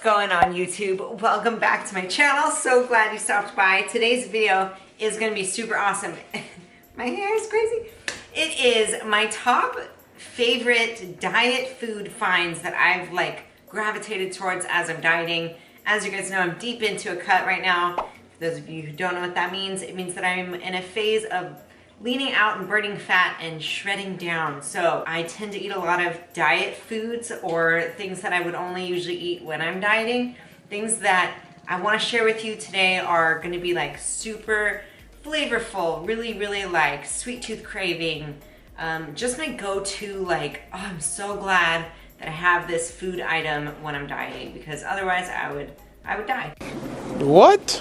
going on YouTube? Welcome back to my channel. So glad you stopped by. Today's video is going to be super awesome. My hair is crazy. It is my top favorite diet food finds that I've like gravitated towards as I'm dieting. As you guys know, I'm deep into a cut right now. For those of you who don't know what that means, it means that I'm in a phase of leaning out and burning fat and shredding down. So I tend to eat a lot of diet foods or things that I would only usually eat when I'm dieting. Things that I want to share with you today are going to be like super flavorful, really like sweet tooth craving. Just my go-to, like, oh, I'm so glad that I have this food item when I'm dieting, because otherwise I would die. What?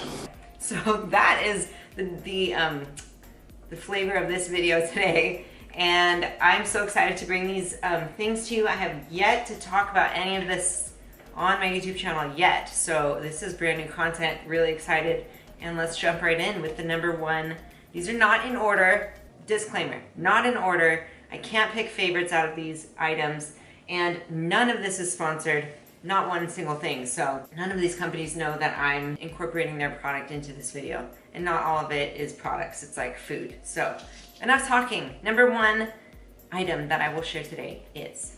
So that is the flavor of this video today, and I'm so excited to bring these things to you. I have yet to talk about any of this on my YouTube channel yet, so this is brand new content. Really excited, and let's jump right in with the number one. These are not in order. Disclaimer, not in order. I can't pick favorites out of these items, and none of this is sponsored. Not one single thing. So none of these companies know that I'm incorporating their product into this video. And not all of it is products, it's like food. So enough talking. Number one item that I will share today is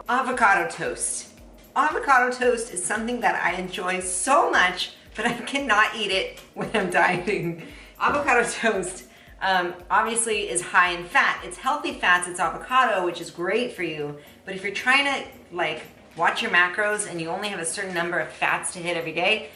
avocado toast. Avocado toast is something that I enjoy so much, but I cannot eat it when I'm dieting. Avocado toast obviously is high in fat. It's healthy fats, it's avocado, which is great for you. But if you're trying to like watch your macros and you only have a certain number of fats to hit every day,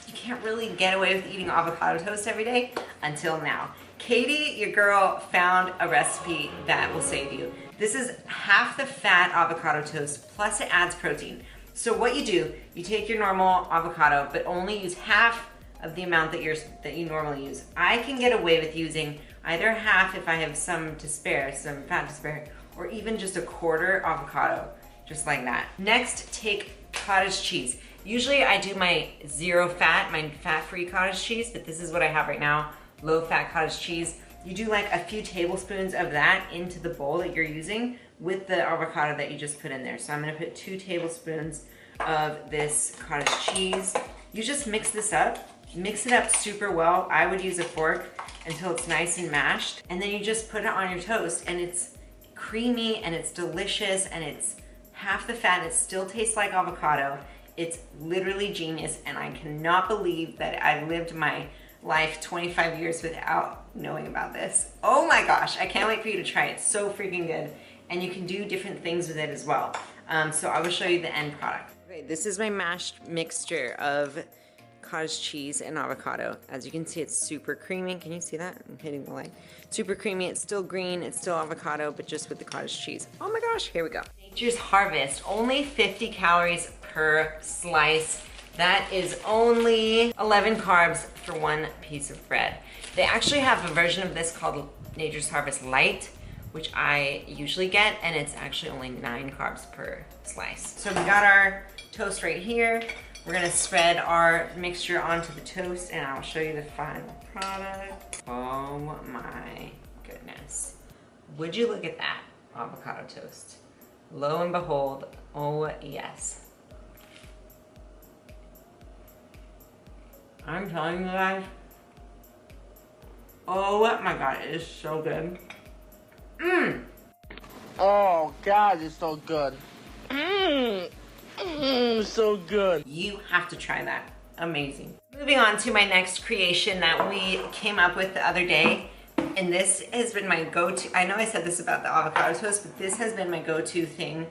you can't really get away with eating avocado toast every day until now. Katie, your girl, found a recipe that will save you. This is half the fat avocado toast, plus it adds protein. So what you do, you take your normal avocado, but only use half of the amount that you normally use. I can get away with using either half if I have some to spare, some fat to spare, or even just a quarter avocado. Just like that. Next, take cottage cheese. Usually I do my zero fat, my fat-free cottage cheese, but this is what I have right now, low-fat cottage cheese. You do like a few tablespoons of that into the bowl that you're using with the avocado that you just put in there. So I'm gonna put 2 tablespoons of this cottage cheese. You just mix this up, mix it up super well. I would use a fork until it's nice and mashed. And then you just put it on your toast, and it's creamy and it's delicious and it's half the fat. It still tastes like avocado. It's literally genius, and I cannot believe that I've lived my life 25 years without knowing about this. Oh my gosh, I can't wait for you to try it. It's so freaking good, and you can do different things with it as well. So I will show you the end product. Okay, this is my mashed mixture of cottage cheese and avocado. As you can see, it's super creamy. Can you see that? I'm hitting the light. Super creamy. It's still green. It's still avocado, but just with the cottage cheese. Oh my gosh, here we go. Nature's Harvest, only 50 calories per slice. That is only 11 carbs for one piece of bread. They actually have a version of this called Nature's Harvest Light, which I usually get, and it's actually only 9 carbs per slice. So we got our toast right here. We're gonna spread our mixture onto the toast, and I'll show you the final product. Oh my goodness. Would you look at that avocado toast? Lo and behold, oh yes. I'm telling you guys, oh my God, it is so good. Oh God, it's so good. So good. You have to try that. Amazing. Moving on to my next creation that we came up with the other day. And this has been my go-to. I know I said this about the avocado toast, but this has been my go-to thing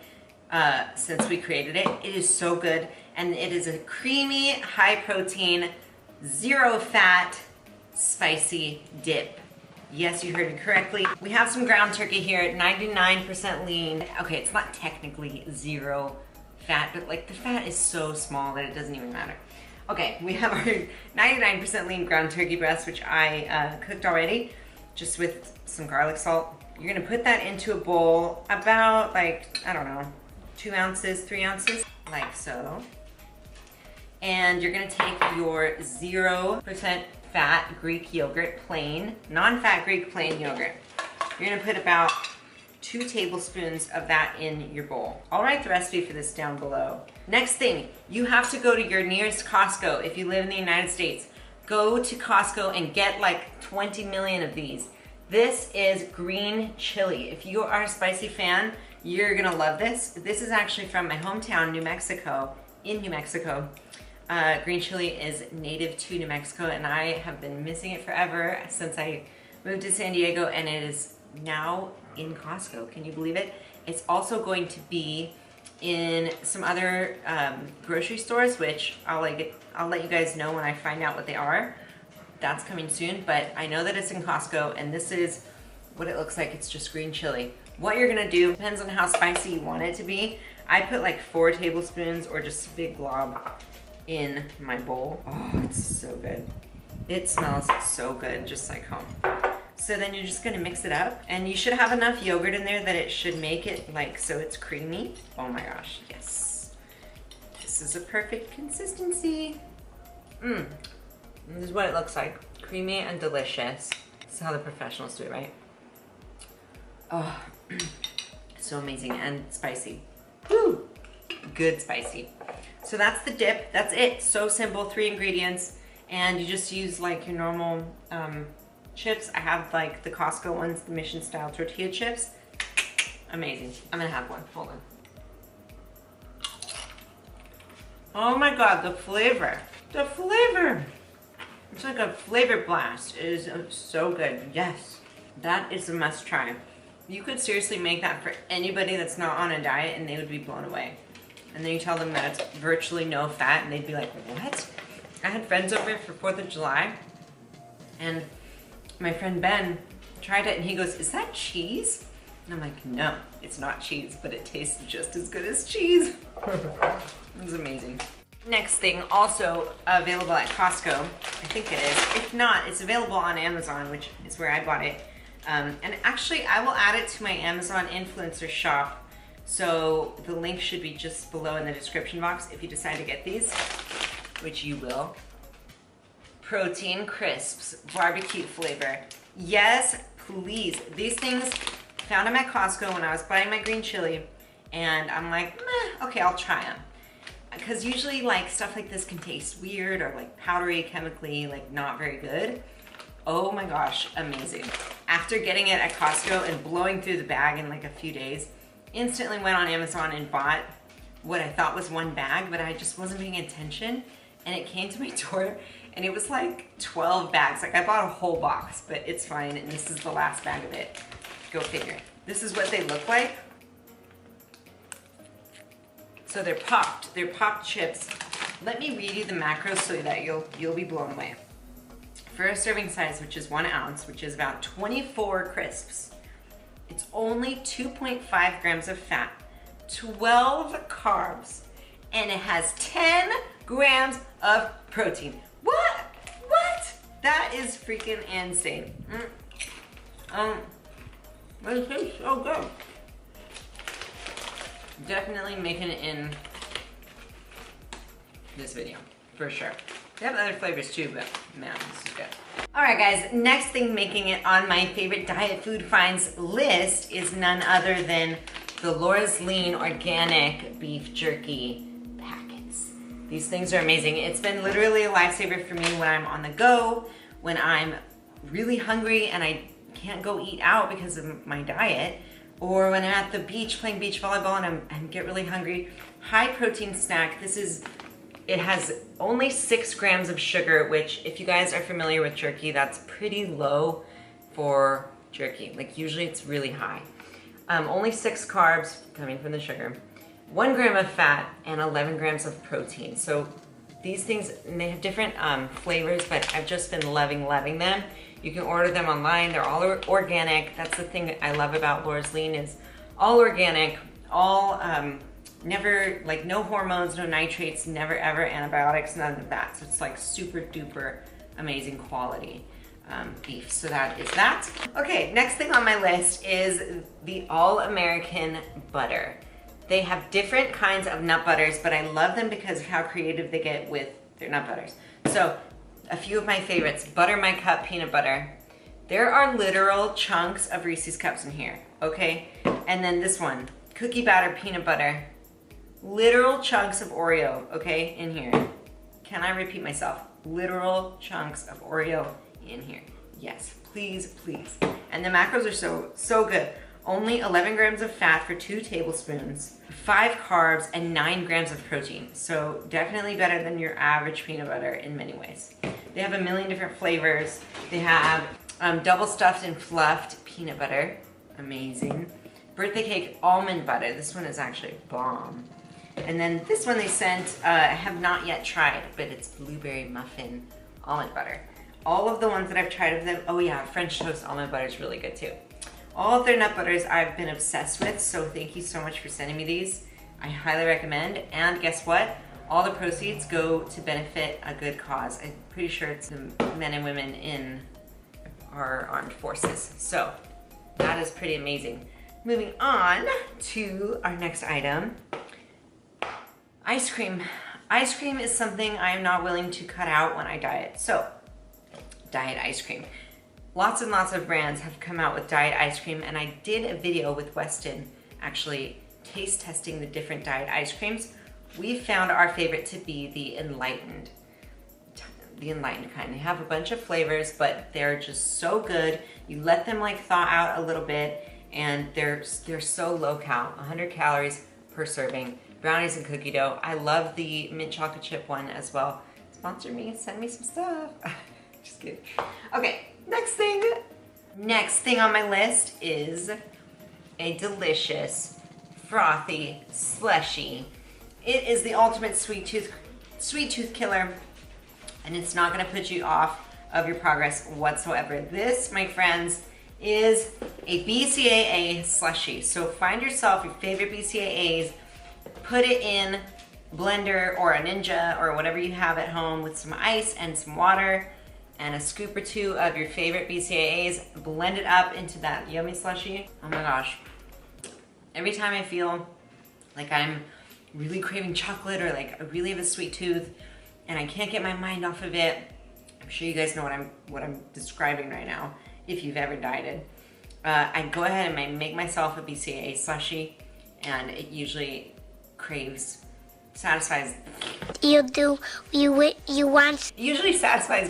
since we created it. It is so good. And it is a creamy, high-protein, zero-fat, spicy dip. Yes, you heard me correctly. We have some ground turkey here at 99% lean. Okay, it's not technically zero fat, but like the fat is so small that it doesn't even matter. Okay, we have our 99% lean ground turkey breast, which I cooked already, just with some garlic salt. You're gonna put that into a bowl about like, I don't know, 2 ounces, 3 ounces, like so. And you're gonna take your 0% fat Greek yogurt, plain, non-fat Greek plain yogurt. You're gonna put about 2 tablespoons of that in your bowl. I'll write the recipe for this down below. Next thing, you have to go to your nearest Costco. If you live in the United States, go to Costco and get like 20 million of these. This is green chili. If you are a spicy fan, you're gonna love this. This is actually from my hometown, New Mexico, in New Mexico. Green chili is native to New Mexico, and I have been missing it forever since I moved to San Diego, and it is now in Costco. Can you believe it? It's also going to be in some other grocery stores, which I'll let you guys know when I find out what they are. That's coming soon, but I know that it's in Costco, and this is what it looks like. It's just green chili. What you're gonna do depends on how spicy you want it to be. I put like 4 tablespoons or just a big glob in my bowl. Oh, it's so good. It smells so good, just like home. So then you're just gonna mix it up, and you should have enough yogurt in there that it should make it like so it's creamy. Oh my gosh, yes. This is a perfect consistency. This is what it looks like. Creamy and delicious. This is how the professionals do it, right? Oh, so amazing and spicy. Woo! Good spicy. So that's the dip, that's it. So simple, 3 ingredients, and you just use like your normal chips. I have like the Costco ones, the Mission Style tortilla chips. Amazing. I'm gonna have one, hold on. Oh my God, the flavor. The flavor. It's like a flavor blast. It is so good, yes. That is a must try. You could seriously make that for anybody that's not on a diet and they would be blown away. And then you tell them that it's virtually no fat and they'd be like, what? I had friends over for 4th of July and my friend Ben tried it and he goes, is that cheese? And I'm like, no, it's not cheese, but it tastes just as good as cheese. It was amazing. Next thing, also available at Costco, I think it is. If not, it's available on Amazon, which is where I bought it. And actually, I will add it to my Amazon influencer shop. So the link should be just below in the description box if you decide to get these, which you will. Protein Crisps, barbecue flavor. Yes, please. These things, found them at Costco when I was buying my green chili, and I'm like, meh, okay, I'll try them. Because usually like stuff like this can taste weird or like powdery, chemically, like not very good. Oh my gosh, amazing. After getting it at Costco and blowing through the bag in like a few days, instantly went on Amazon and bought what I thought was 1 bag, but I just wasn't paying attention. And it came to my door and it was like 12 bags. Like I bought a whole box, but it's fine. And this is the last bag of it. Go figure. This is what they look like. So they're popped chips. Let me read you the macros so that you'll be blown away. For a serving size, which is 1 ounce, which is about 24 crisps, it's only 2.5 grams of fat, 12 carbs, and it has 10 grams of protein. What? What? That is freaking insane. This tastes so good. Definitely making it in this video, for sure. They have other flavors too, but man, this is good. All right, guys, next thing making it on my favorite diet food finds list is none other than the Laura's Lean Organic Beef Jerky packets. These things are amazing. It's been literally a lifesaver for me when I'm on the go, when I'm really hungry and I can't go eat out because of my diet, or when I'm at the beach playing beach volleyball and I get really hungry. High protein snack. It has only 6 grams of sugar, which if you guys are familiar with jerky, that's pretty low for jerky. Like usually it's really high. Only 6 carbs coming from the sugar, 1 gram of fat, and 11 grams of protein. So these things, and they have different flavors, but I've just been loving them. You can order them online. They're all organic. That's the thing I love about Laura's Lean is all organic, all never, like no hormones, no nitrates, never ever antibiotics, none of that. So it's like super duper amazing quality beef. So that is that. Okay, next thing on my list is the All-American butter. They have different kinds of nut butters, but I love them because of how creative they get with their nut butters. So a few of my favorites, Butter My Cup peanut butter. There are literal chunks of Reese's Cups in here, okay? And then this one, cookie batter peanut butter. Literal chunks of Oreo, okay, in here. Can I repeat myself? Literal chunks of Oreo in here. Yes, please, please. And the macros are so good. Only 11 grams of fat for 2 tablespoons, 5 carbs, and 9 grams of protein. So definitely better than your average peanut butter in many ways. They have a million different flavors. They have double stuffed and fluffed peanut butter. Amazing. Birthday cake almond butter. This one is actually bomb. And then this one they sent, I have not yet tried, but it's blueberry muffin almond butter. All of the ones that I've tried of them, oh yeah, French toast almond butter is really good too. All of their nut butters I've been obsessed with, so thank you so much for sending me these. I highly recommend, and guess what? All the proceeds go to benefit a good cause. I'm pretty sure it's the men and women in our armed forces. So that is pretty amazing. Moving on to our next item. Ice cream. Ice cream is something I am not willing to cut out when I diet. So, diet ice cream. Lots and lots of brands have come out with diet ice cream, and I did a video with Weston actually taste testing the different diet ice creams. We found our favorite to be the Enlightened kind. They have a bunch of flavors, but they're just so good. You let them like thaw out a little bit, and they're so low cal, 100 calories per serving. Brownies and cookie dough. I love the mint chocolate chip one as well. Sponsor me, send me some stuff. Just kidding. Okay, next thing on my list is a delicious, frothy slushie. It is the ultimate sweet tooth killer, and it's not gonna put you off of your progress whatsoever. This, my friends, is a BCAA slushie. So find yourself your favorite BCAAs, put it in a blender or a Ninja or whatever you have at home with some ice and some water and a scoop or two of your favorite BCAAs. Blend it up into that yummy slushie. Oh my gosh. Every time I feel like I'm really craving chocolate or like I really have a sweet tooth and I can't get my mind off of it, I'm sure you guys know what I'm describing right now if you've ever dieted. I go ahead and I make myself a BCAA slushie, and it usually satisfies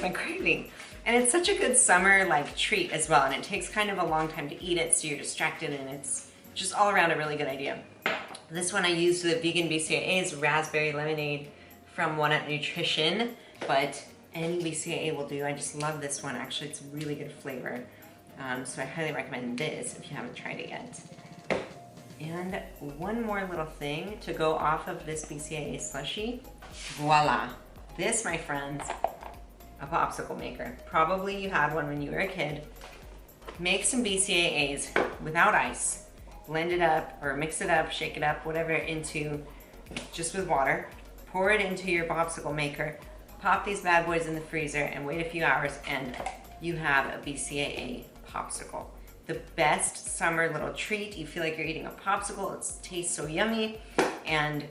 my craving. And it's such a good summer like treat as well, and it takes kind of a long time to eat it, so you're distracted, and it's just all around a really good idea. This one I used the vegan BCAAs, raspberry lemonade from One Up Nutrition, but any BCAA will do. I just love this one. Actually, it's a really good flavor. So I highly recommend this if you haven't tried it yet. And one more little thing to go off of this BCAA slushie. Voila. This, my friends, a popsicle maker. Probably you had one when you were a kid. Make some BCAAs without ice. Blend it up or mix it up, shake it up, whatever, into just with water. Pour it into your popsicle maker. Pop these bad boys in the freezer and wait a few hours, and you have a BCAA popsicle. The best summer little treat. You feel like you're eating a popsicle. It tastes so yummy, and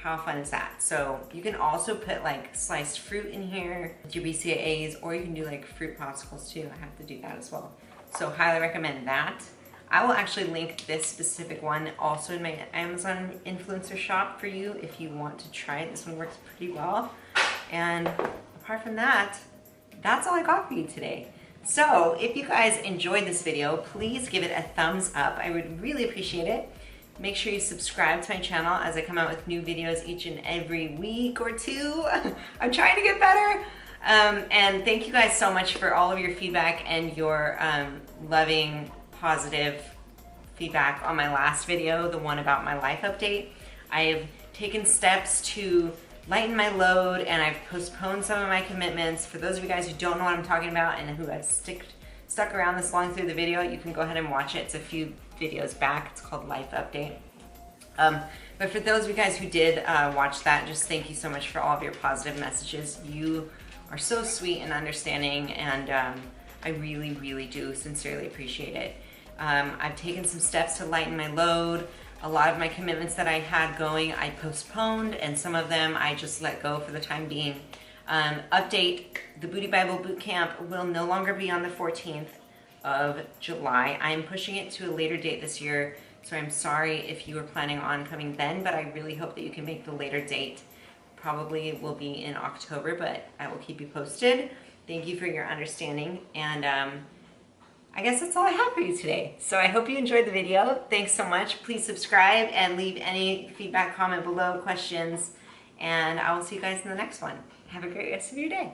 how fun is that? So you can also put like sliced fruit in here with your BCAAs, or you can do like fruit popsicles too. I have to do that as well. So highly recommend that. I will actually link this specific one also in my Amazon influencer shop for you if you want to try it. This one works pretty well. And apart from that, that's all I got for you today. So if you guys enjoyed this video, please give it a thumbs up. I would really appreciate it. Make sure you subscribe to my channel as I come out with new videos each and every week or two. I'm trying to get better. And thank you guys so much for all of your feedback and your loving, positive feedback on my last video, the one about my life update. I have taken steps to lighten my load, and I've postponed some of my commitments. For those of you guys who don't know what I'm talking about and who have stuck around this long through the video, you can go ahead and watch it. It's a few videos back. It's called Life Update. But for those of you guys who did watch that, just thank you so much for all of your positive messages. You are so sweet and understanding, and I really, really do sincerely appreciate it. I've taken some steps to lighten my load. A lot of my commitments that I had going, I postponed, and some of them I just let go for the time being. Update, the Booty Bible Bootcamp will no longer be on the 14th of July. I'm pushing it to a later date this year So I'm sorry if you were planning on coming then, but I really hope that you can make the later date. Probably will be in October, but I will keep you posted. Thank you for your understanding, and I guess that's all I have for you today. So I hope you enjoyed the video. Thanks so much. Please subscribe and leave any feedback, comment below, questions, and I will see you guys in the next one. Have a great rest of your day.